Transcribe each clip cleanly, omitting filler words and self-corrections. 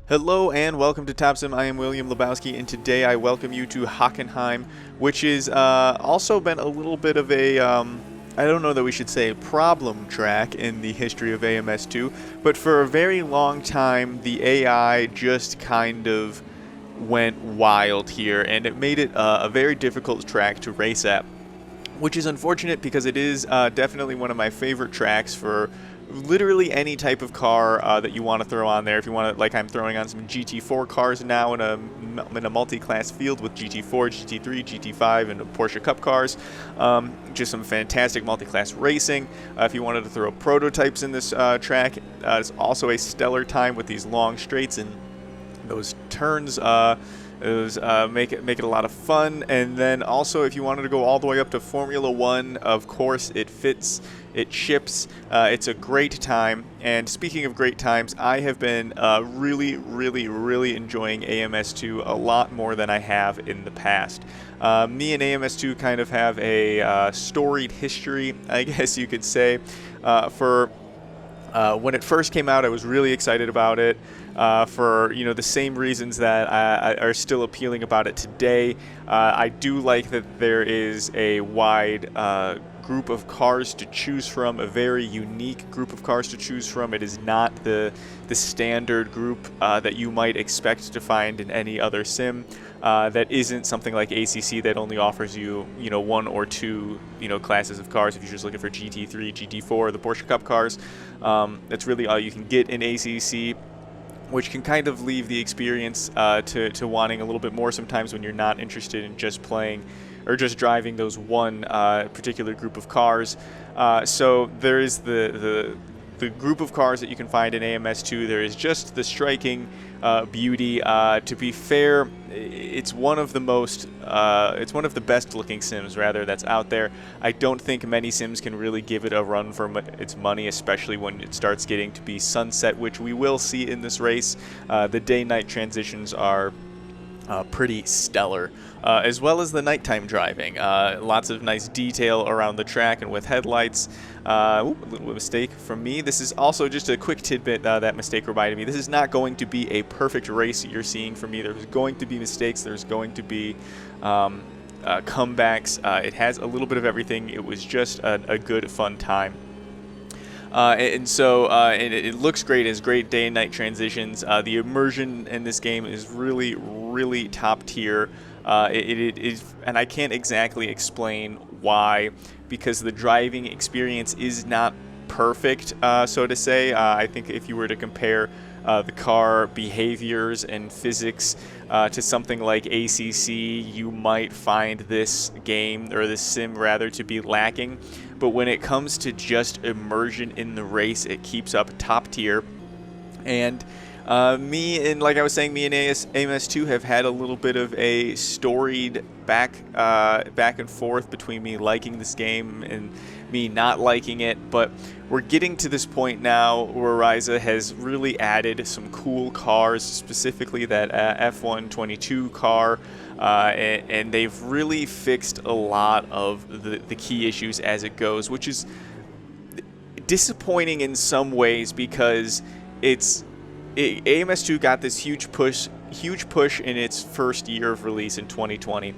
Hello and welcome to Top Sim. I am William Lebowski, and today I welcome you to Hockenheim, which is also been a little bit of a, I don't know that we should say problem track in the history of AMS2, but for a very long time the AI just kind of went wild here, and it made it a very difficult track to race at, which is unfortunate because it is definitely one of my favorite tracks for literally any type of car that you want to throw on there. If you want to, like I'm throwing on some GT4 cars now in a multi-class field with GT4, GT3, GT5, and Porsche Cup cars. Just some fantastic multi-class racing. If you wanted to throw prototypes in this track, it's also a stellar time with these long straights and those turns. Make it a lot of fun. And then also, if you wanted to go all the way up to Formula 1, of course it fits, it ships. It's a great time. And speaking of great times, I have been really enjoying AMS2 a lot more than I have in the past. Me and AMS2 kind of have a storied history, I guess you could say. When it first came out, I was really excited about it for the same reasons that are still appealing about it today. I do like that there is a wide group of cars to choose from, a very unique group of cars to choose from. It is not the standard group that you might expect to find in any other sim. That isn't something like ACC that only offers you, one or two, classes of cars. If you're just looking for GT3, GT4, the Porsche Cup cars, that's really all you can get in ACC, which can kind of leave the experience to wanting a little bit more sometimes when you're not interested in just playing or just driving those one particular group of cars. So there is the group of cars that you can find in AMS2. There is just the striking beauty. To be fair, it's one of the best looking sims rather that's out there. I don't think many sims can really give it a run for its money, especially when it starts getting to be sunset, which we will see in this race. The day-night transitions are pretty stellar, as well as the nighttime driving. Lots of nice detail around the track and with headlights. A little mistake from me. This is also just a quick tidbit that mistake reminded me. This is not going to be a perfect race that you're seeing from me. There's going to be mistakes. There's going to be comebacks. It has a little bit of everything. It was just a good, fun time. It looks great. It's great day and night transitions. The immersion in this game is really top tier. It is, and I can't exactly explain why, because the driving experience is not perfect, so to say. I think if you were to compare the car behaviors and physics to something like ACC, you might find this game, or this sim rather, to be lacking. But when it comes to just immersion in the race, it keeps up top tier. And like I was saying, me and AMS2 have had a little bit of a storied back and forth between me liking this game and me not liking it. But we're getting to this point now where Ryza has really added some cool cars, specifically that F122 car, and they've really fixed a lot of the key issues as it goes, which is disappointing in some ways because AMS2 got this huge push in its first year of release in 2020,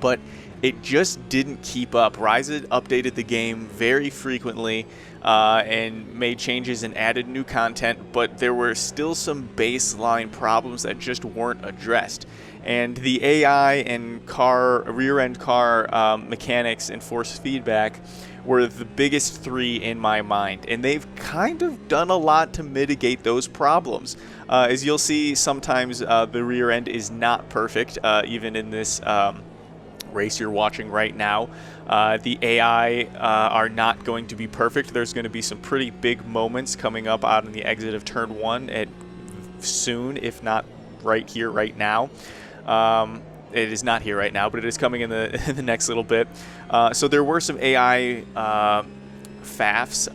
but it just didn't keep up. Ryza updated the game very frequently and made changes and added new content, but there were still some baseline problems that just weren't addressed. And the AI and rear-end car mechanics and force feedback were the biggest three in my mind, and they've kind of done a lot to mitigate those problems. As you'll see, sometimes the rear end is not perfect, even in this race you're watching right now. The AI are not going to be perfect. There's going to be some pretty big moments coming up out in the exit of turn 1 soon, if not right here, right now. It is not here right now, but it is coming in the next little bit. So there were some AI faffs,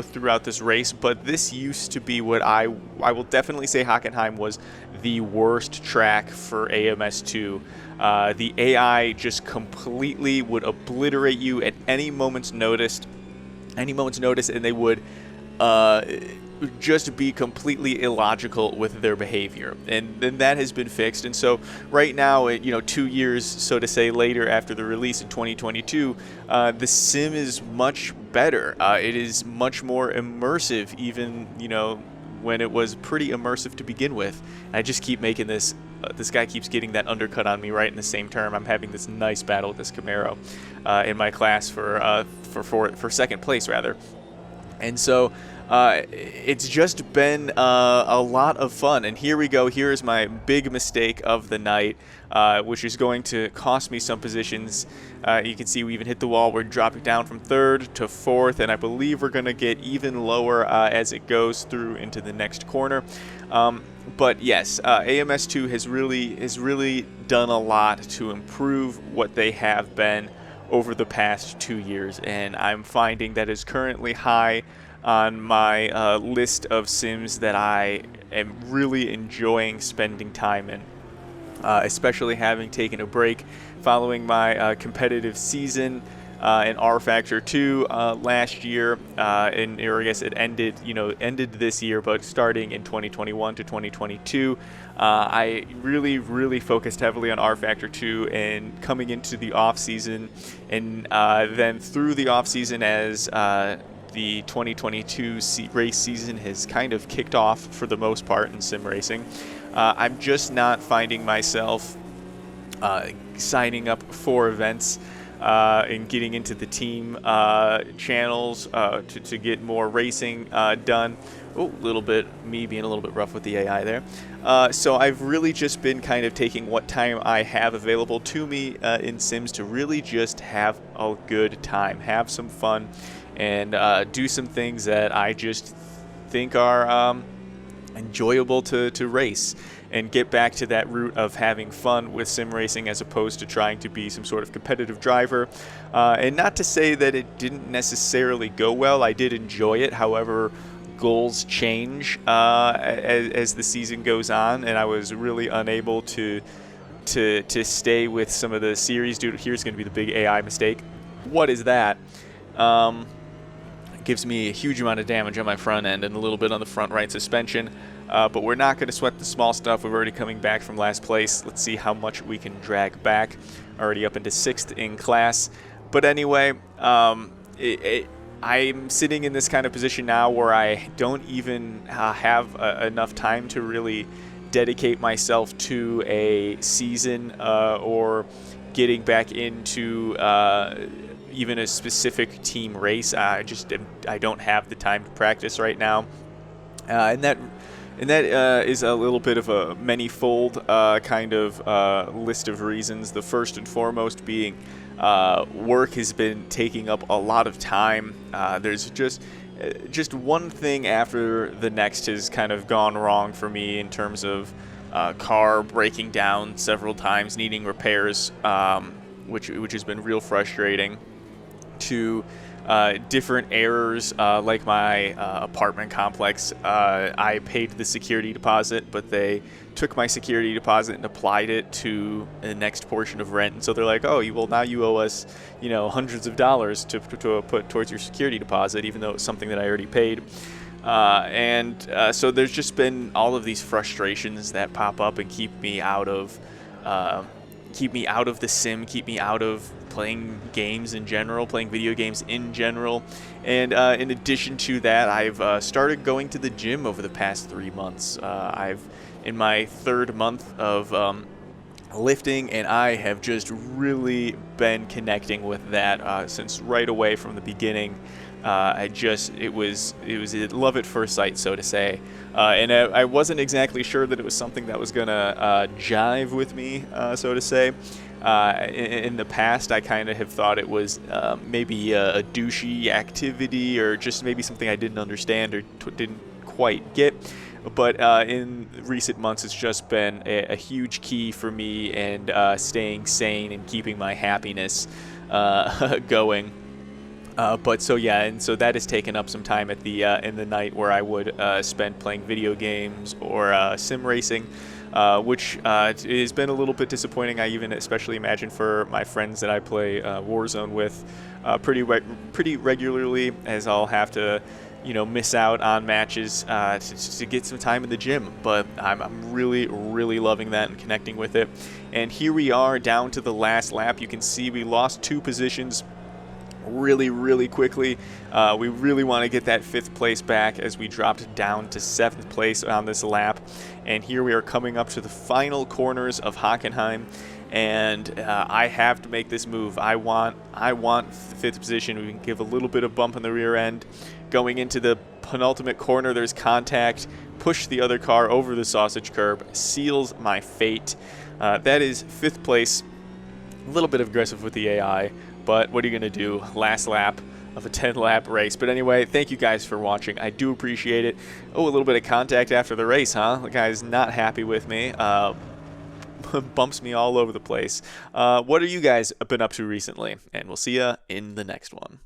throughout this race, but this used to be what I will definitely say Hockenheim was the worst track for AMS2. The AI just completely would obliterate you at any moment's notice, and they would just be completely illogical with their behavior, and then that has been fixed. And so right now, 2 years, so to say, later after the release in 2022, the sim is much better. It is much more immersive, even when it was pretty immersive to begin with. And I just keep making this. This guy keeps getting that undercut on me right in the same term. I'm having this nice battle with this Camaro in my class for second place, rather. And so it's just been a lot of fun. And here we go. Here is my big mistake of the night, which is going to cost me some positions. You can see we even hit the wall. We're dropping down from 3rd to 4th, and I believe we're going to get even lower as it goes through into the next corner. But yes, AMS2 has really done a lot to improve what they have been over the past 2 years, and I'm finding that is currently high on my list of sims that I am really enjoying spending time in, especially having taken a break following my competitive season in R Factor 2 last year, or I guess it ended this year, but starting in 2021 to 2022, I really focused heavily on R Factor 2 and coming into the off season, and then through the off season as the 2022 race season has kind of kicked off for the most part in sim racing. I'm just not finding myself signing up for events and getting into the team channels to get more racing done. Oh, me being a little bit rough with the AI there. So I've really just been kind of taking what time I have available to me in Sims to really just have a good time, have some fun, and do some things that I just think are enjoyable to race, and get back to that route of having fun with sim racing as opposed to trying to be some sort of competitive driver. And not to say that it didn't necessarily go well. I did enjoy it. However, goals change as the season goes on, and I was really unable to stay with some of the series. Dude, here's going to be the big AI mistake. What is that? It gives me a huge amount of damage on my front end and a little bit on the front right suspension. But we're not going to sweat the small stuff. We're already coming back from last place. Let's see how much we can drag back. Already up into 6th in class. But anyway, I'm sitting in this kind of position now where I don't even have enough time to really dedicate myself to a season or getting back into even a specific team race. I don't have the time to practice right now, and that is a little bit of a many-fold kind of list of reasons. The first and foremost being work has been taking up a lot of time. There's just one thing after the next has kind of gone wrong for me in terms of car breaking down several times, needing repairs, which has been real frustrating, to different errors like my apartment complex. I paid the security deposit, but they took my security deposit and applied it to the next portion of rent. And so they're like, oh, now you owe us, hundreds of dollars to put towards your security deposit, even though it's something that I already paid. So there's just been all of these frustrations that pop up and keep me out of the sim, keep me out of playing games in general, playing video games in general. And in addition to that, I've started going to the gym over the past 3 months. I've in my 3rd month of lifting, and I have just really been connecting with that since right away from the beginning. It was a love at first sight, so to say, and I wasn't exactly sure that it was something that was gonna jive with me, so to say. In the past, I kind of have thought it was maybe a douchey activity, or just maybe something I didn't understand or didn't quite get. But in recent months, it's just been a huge key for me and staying sane and keeping my happiness going. So that has taken up some time at the in the night where I would spend playing video games or sim racing, which has been a little bit disappointing. I even especially imagine for my friends that I play Warzone with pretty regularly, as I'll have to miss out on matches to get some time in the gym. But I'm really, really loving that and connecting with it. And here we are down to the last lap. You can see we lost 2 positions really, really quickly. We really want to get that 5th place back as we dropped down to 7th place on this lap. And here we are coming up to the final corners of Hockenheim. And I have to make this move. I want 5th position. We can give a little bit of bump in the rear end. Going into the penultimate corner, there's contact. Push the other car over the sausage curb. Seals my fate. That is 5th place. A little bit aggressive with the AI, but what are you going to do? Last lap of a 10-lap race. But anyway, thank you guys for watching. I do appreciate it. Oh, a little bit of contact after the race, huh? The guy's not happy with me. Bumps me all over the place. What are you guys been up to recently? And we'll see ya in the next one.